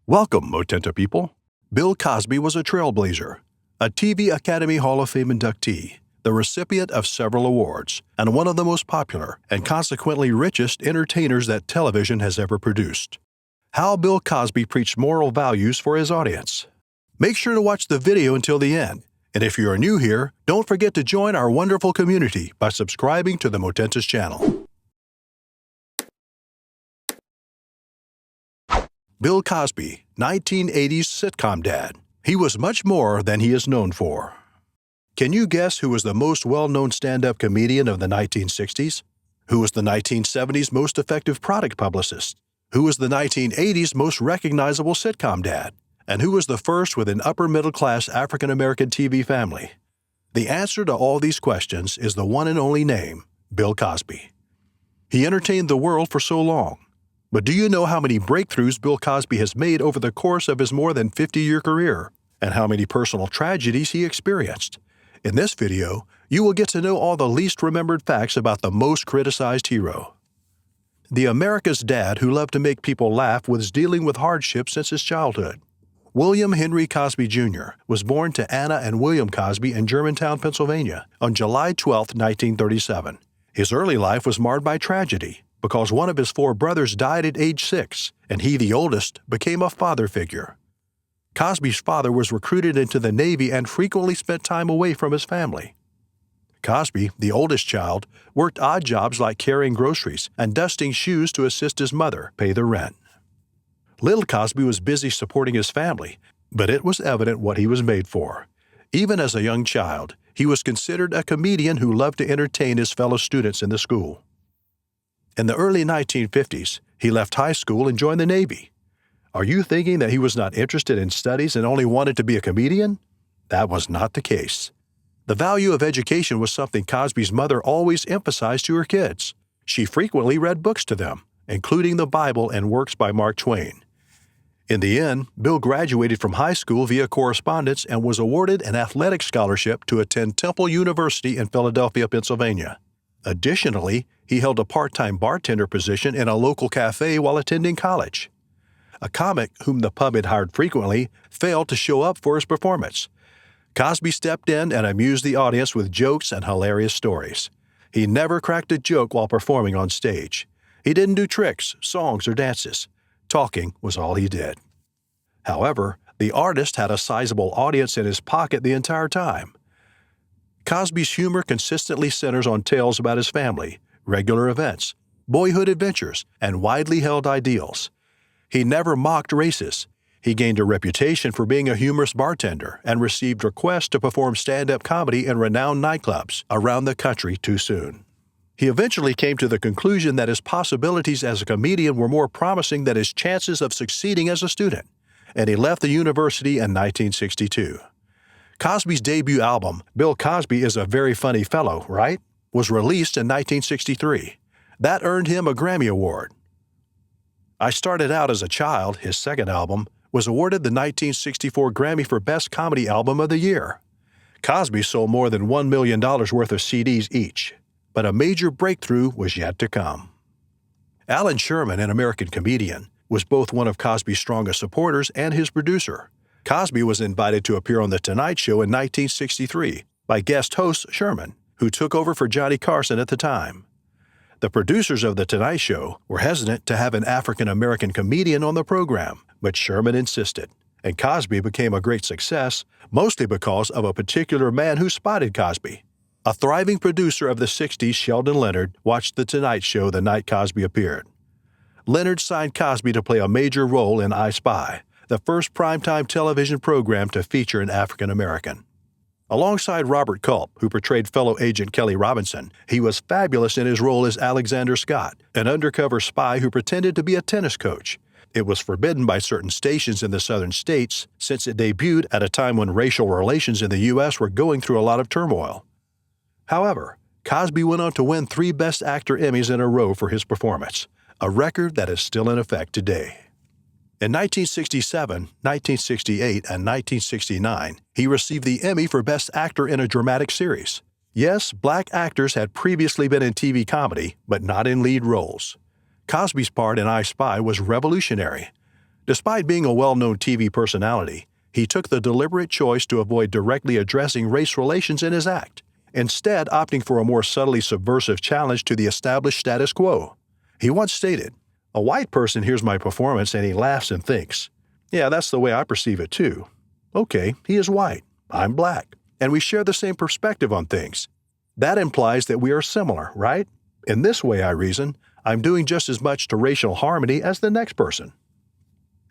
Welcome, Motenta people. Bill Cosby was a trailblazer, a TV Academy Hall of Fame inductee, the recipient of several awards, and one of the most popular and consequently richest entertainers that television has ever produced. How Bill Cosby preached moral values for his audience. Make sure to watch the video until the end, and if you are new here, don't forget to join our wonderful community by subscribing to the Motentas channel. Bill Cosby, 1980s sitcom dad. He was much more than he is known for. Can you guess who was the most well-known stand-up comedian of the 1960s? Who was the 1970s most effective product publicist? Who was the 1980s most recognizable sitcom dad? And who was the first with an upper-middle-class African-American TV family? The answer to all these questions is the one and only name, Bill Cosby. He entertained the world for so long. But do you know how many breakthroughs Bill Cosby has made over the course of his more than 50-year career, and how many personal tragedies he experienced? In this video, you will get to know all the least remembered facts about the most criticized hero. The America's dad who loved to make people laugh was dealing with hardship since his childhood. William Henry Cosby Jr. was born to Anna and William Cosby in Germantown, Pennsylvania, on July 12, 1937. His early life was marred by tragedy, because one of his 4 brothers died at age 6, and he, the oldest, became a father figure. Cosby's father was recruited into the Navy and frequently spent time away from his family. Cosby, the oldest child, worked odd jobs like carrying groceries and dusting shoes to assist his mother pay the rent. Little Cosby was busy supporting his family, but it was evident what he was made for. Even as a young child, he was considered a comedian who loved to entertain his fellow students in the school. In the early 1950s, he left high school and joined the Navy. Are you thinking that he was not interested in studies and only wanted to be a comedian? That was not the case. The value of education was something Cosby's mother always emphasized to her kids. She frequently read books to them, including the Bible and works by Mark Twain. In the end, Bill graduated from high school via correspondence and was awarded an athletic scholarship to attend Temple University in Philadelphia, Pennsylvania. Additionally, he held a part-time bartender position in a local cafe while attending college. A comic whom the pub had hired frequently failed to show up for his performance. Cosby stepped in and amused the audience with jokes and hilarious stories. He never cracked a joke while performing on stage. He didn't do tricks, songs, or dances. Talking was all he did. However, the artist had a sizable audience in his pocket the entire time. Cosby's humor consistently centers on tales about his family, regular events, boyhood adventures, and widely held ideals. He never mocked races. He gained a reputation for being a humorous bartender and received requests to perform stand-up comedy in renowned nightclubs around the country too soon. He eventually came to the conclusion that his possibilities as a comedian were more promising than his chances of succeeding as a student, and he left the university in 1962. Cosby's debut album, Bill Cosby is a Very Funny Fellow, Right?, was released in 1963. That earned him a Grammy Award. I Started Out as a Child, his second album, was awarded the 1964 Grammy for Best Comedy Album of the Year. Cosby sold more than $1 million worth of CDs each, but a major breakthrough was yet to come. Alan Sherman, an American comedian, was both one of Cosby's strongest supporters and his producer. Cosby was invited to appear on The Tonight Show in 1963 by guest host Sherman, who took over for Johnny Carson at the time. The producers of The Tonight Show were hesitant to have an African-American comedian on the program, but Sherman insisted, and Cosby became a great success, mostly because of a particular man who spotted Cosby. A thriving producer of the 60s, Sheldon Leonard, watched The Tonight Show the night Cosby appeared. Leonard signed Cosby to play a major role in I Spy, the first primetime television program to feature an African American. Alongside Robert Culp, who portrayed fellow agent Kelly Robinson, he was fabulous in his role as Alexander Scott, an undercover spy who pretended to be a tennis coach. It was forbidden by certain stations in the southern states since it debuted at a time when racial relations in the U.S. were going through a lot of turmoil. However, Cosby went on to win 3 Best Actor Emmys in a row for his performance, a record that is still in effect today. In 1967, 1968, and 1969, he received the Emmy for Best Actor in a Dramatic Series. Yes, black actors had previously been in TV comedy, but not in lead roles. Cosby's part in I Spy was revolutionary. Despite being a well-known TV personality, he took the deliberate choice to avoid directly addressing race relations in his act, instead opting for a more subtly subversive challenge to the established status quo. He once stated, "A white person hears my performance and he laughs and thinks, 'Yeah, that's the way I perceive it too.' Okay, he is white, I'm black, and we share the same perspective on things. That implies that we are similar, right? In this way, I reason, I'm doing just as much to racial harmony as the next person."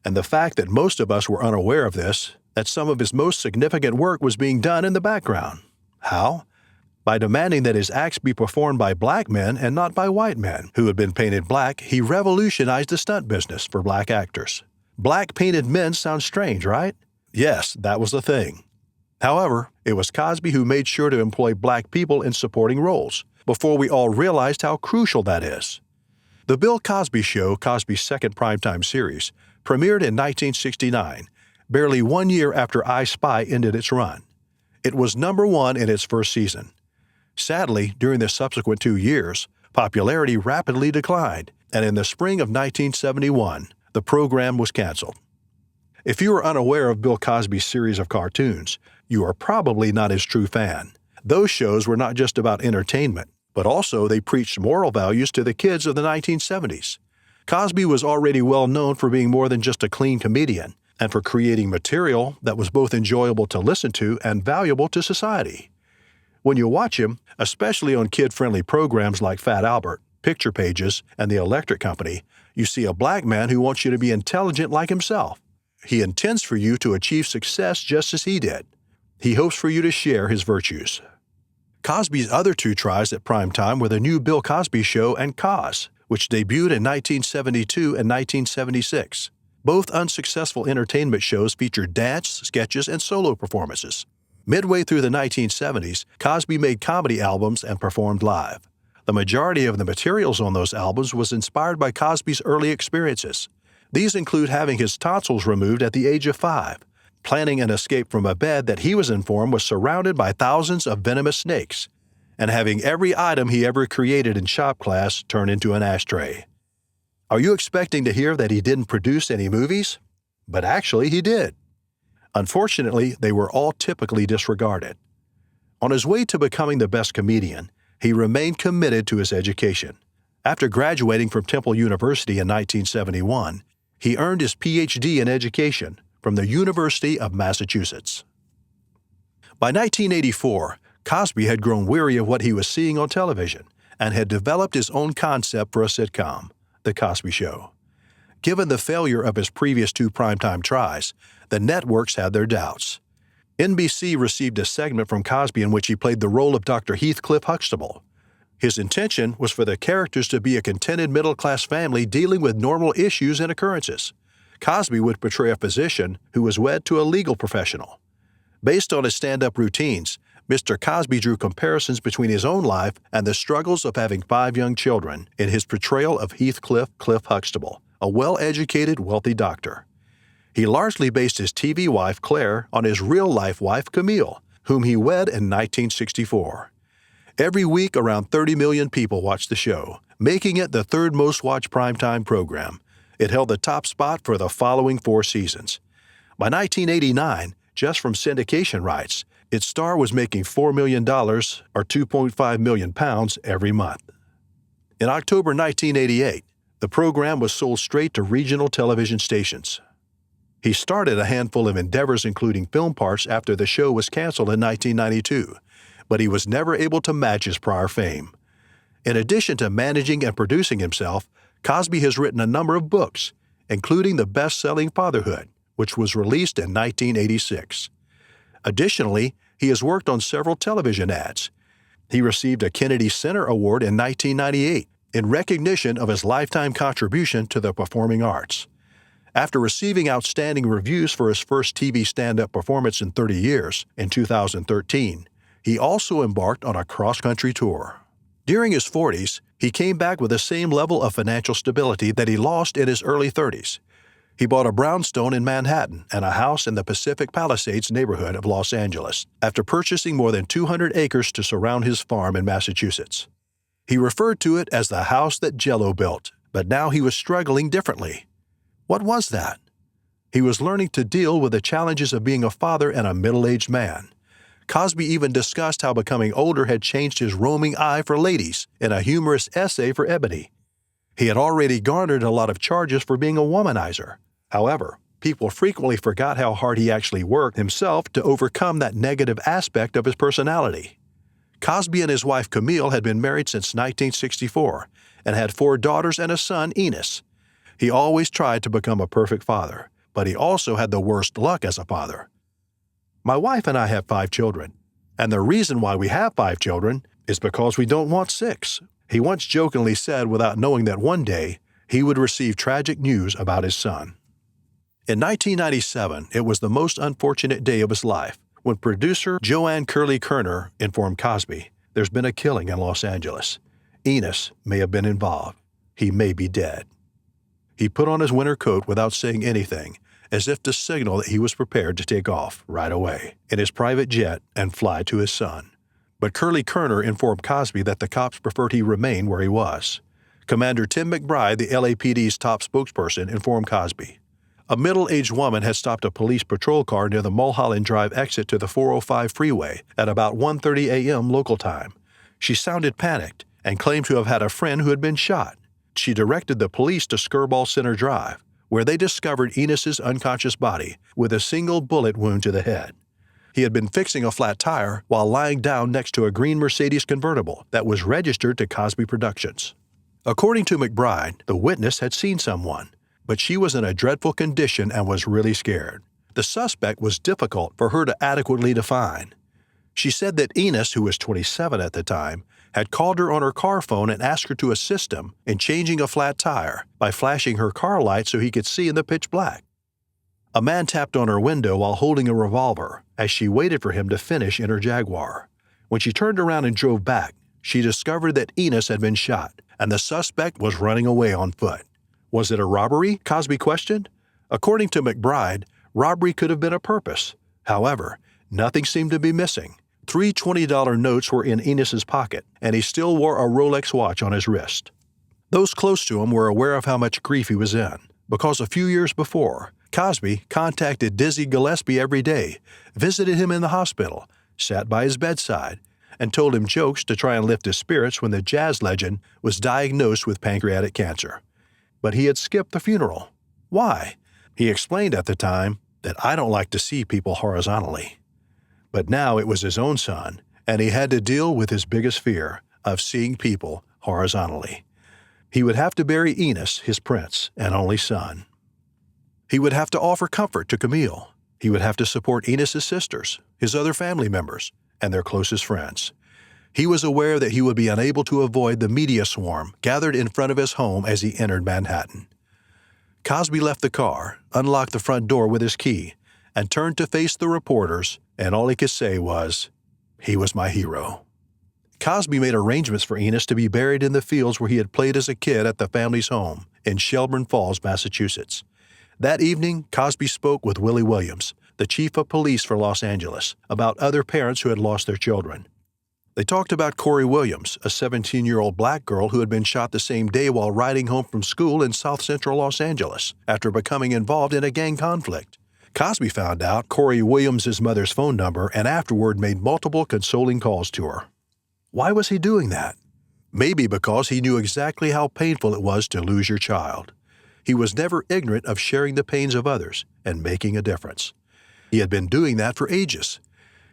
And the fact that most of us were unaware of this, that some of his most significant work was being done in the background. How? By demanding that his acts be performed by black men and not by white men who had been painted black, he revolutionized the stunt business for black actors. Black painted men sounds strange, right? Yes, that was the thing. However, it was Cosby who made sure to employ black people in supporting roles, before we all realized how crucial that is. The Bill Cosby Show, Cosby's second primetime series, premiered in 1969, barely 1 year after I Spy ended its run. It was number one in its first season. Sadly, during the subsequent 2 years, popularity rapidly declined, and in the spring of 1971, the program was canceled. If you are unaware of Bill Cosby's series of cartoons, you are probably not his true fan. Those shows were not just about entertainment, but also they preached moral values to the kids of the 1970s. Cosby was already well known for being more than just a clean comedian, and for creating material that was both enjoyable to listen to and valuable to society. When you watch him, especially on kid-friendly programs like Fat Albert, Picture Pages, and The Electric Company, you see a black man who wants you to be intelligent like himself. He intends for you to achieve success just as he did. He hopes for you to share his virtues. Cosby's other two tries at prime time were The New Bill Cosby Show and Cos, which debuted in 1972 and 1976. Both unsuccessful entertainment shows featured dance, sketches, and solo performances. Midway through the 1970s, Cosby made comedy albums and performed live. The majority of the materials on those albums was inspired by Cosby's early experiences. These include having his tonsils removed at the age of 5, planning an escape from a bed that he was informed was surrounded by thousands of venomous snakes, and having every item he ever created in shop class turn into an ashtray. Are you expecting to hear that he didn't produce any movies? But actually he did. Unfortunately, they were all typically disregarded. On his way to becoming the best comedian, he remained committed to his education. After graduating from Temple University in 1971, he earned his Ph.D. in education from the University of Massachusetts. By 1984, Cosby had grown weary of what he was seeing on television and had developed his own concept for a sitcom, The Cosby Show. Given the failure of his previous 2 primetime tries, the networks had their doubts. NBC received a segment from Cosby in which he played the role of Dr. Heathcliff Huxtable. His intention was for the characters to be a contented middle-class family dealing with normal issues and occurrences. Cosby would portray a physician who was wed to a legal professional. Based on his stand-up routines, Mr. Cosby drew comparisons between his own life and the struggles of having 5 young children in his portrayal of Heathcliff Cliff Huxtable, a well-educated, wealthy doctor. He largely based his TV wife, Claire, on his real-life wife, Camille, whom he wed in 1964. Every week, around 30 million people watched the show, making it the 3rd most-watched primetime program. It held the top spot for the following 4 seasons. By 1989, just from syndication rights, its star was making $4 million, or £2.5 million every month. In October 1988, the program was sold straight to regional television stations. He started a handful of endeavors including film parts after the show was canceled in 1992, but he was never able to match his prior fame. In addition to managing and producing himself, Cosby has written a number of books, including the best-selling Fatherhood, which was released in 1986. Additionally, he has worked on several television ads. He received a Kennedy Center Award in 1998 in recognition of his lifetime contribution to the performing arts. After receiving outstanding reviews for his first TV stand-up performance in 30 years, in 2013, he also embarked on a cross-country tour. During his 40s, he came back with the same level of financial stability that he lost in his early 30s. He bought a brownstone in Manhattan and a house in the Pacific Palisades neighborhood of Los Angeles after purchasing more than 200 acres to surround his farm in Massachusetts. He referred to it as the house that Jell-O built, but now he was struggling differently. What was that? He was learning to deal with the challenges of being a father and a middle-aged man. Cosby even discussed how becoming older had changed his roaming eye for ladies in a humorous essay for Ebony. He had already garnered a lot of charges for being a womanizer. However, people frequently forgot how hard he actually worked himself to overcome that negative aspect of his personality. Cosby and his wife Camille had been married since 1964 and had 4 daughters and a son, Enos. He always tried to become a perfect father, but he also had the worst luck as a father. My wife and I have 5 children, and the reason why we have 5 children is because we don't want 6. He once jokingly said without knowing that one day he would receive tragic news about his son. In 1997, it was the most unfortunate day of his life when producer Joanne Curley Kerner informed Cosby, "There's been a killing in Los Angeles. Enos may have been involved. He may be dead." He put on his winter coat without saying anything, as if to signal that he was prepared to take off right away in his private jet and fly to his son. But Curley Kerner informed Cosby that the cops preferred he remain where he was. Commander Tim McBride, the LAPD's top spokesperson, informed Cosby. A middle-aged woman had stopped a police patrol car near the Mulholland Drive exit to the 405 freeway at about 1:30 a.m. local time. She sounded panicked and claimed to have had a friend who had been shot. She directed the police to Skirball Center Drive, where they discovered Enos's unconscious body with a single bullet wound to the head. He had been fixing a flat tire while lying down next to a green Mercedes convertible that was registered to Cosby Productions. According to McBride, the witness had seen someone, but she was in a dreadful condition and was really scared. The suspect was difficult for her to adequately define. She said that Enos, who was 27 at the time, had called her on her car phone and asked her to assist him in changing a flat tire by flashing her car light so he could see in the pitch black. A man tapped on her window while holding a revolver as she waited for him to finish in her Jaguar. When she turned around and drove back, she discovered that Enos had been shot and the suspect was running away on foot. Was it a robbery? Cosby questioned. According to McBride, robbery could have been a purpose. However, nothing seemed to be missing. 3 $20 notes were in Enos's pocket, and he still wore a Rolex watch on his wrist. Those close to him were aware of how much grief he was in, because a few years before, Cosby contacted Dizzy Gillespie every day, visited him in the hospital, sat by his bedside, and told him jokes to try and lift his spirits when the jazz legend was diagnosed with pancreatic cancer. But he had skipped the funeral. Why? He explained at the time that "I don't like to see people horizontally." But now it was his own son, and he had to deal with his biggest fear of seeing people horizontally. He would have to bury Enos, his prince and only son. He would have to offer comfort to Camille. He would have to support Enos's sisters, his other family members, and their closest friends. He was aware that he would be unable to avoid the media swarm gathered in front of his home as he entered Manhattan. Cosby left the car, unlocked the front door with his key, and turned to face the reporters, and all he could say was, "He was my hero." Cosby made arrangements for Enos to be buried in the fields where he had played as a kid at the family's home in Shelburne Falls, Massachusetts. That evening, Cosby spoke with Willie Williams, the chief of police for Los Angeles, about other parents who had lost their children. They talked about Corey Williams, a 17-year-old black girl who had been shot the same day while riding home from school in South Central Los Angeles after becoming involved in a gang conflict. Cosby found out Corey Williams' mother's phone number and afterward made multiple consoling calls to her. Why was he doing that? Maybe because he knew exactly how painful it was to lose your child. He was never ignorant of sharing the pains of others and making a difference. He had been doing that for ages.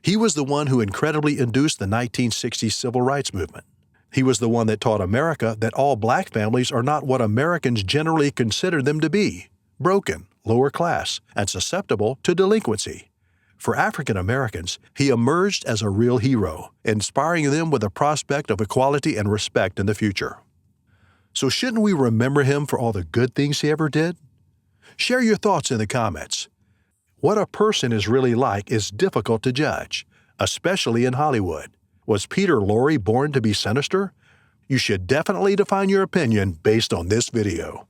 He was the one who incredibly induced the 1960s civil rights movement. He was the one that taught America that all black families are not what Americans generally consider them to be: broken, lower class, and susceptible to delinquency. For African Americans, he emerged as a real hero, inspiring them with the prospect of equality and respect in the future. So shouldn't we remember him for all the good things he ever did? Share your thoughts in the comments. What a person is really like is difficult to judge, especially in Hollywood. Was Peter Lorre born to be sinister? You should definitely define your opinion based on this video.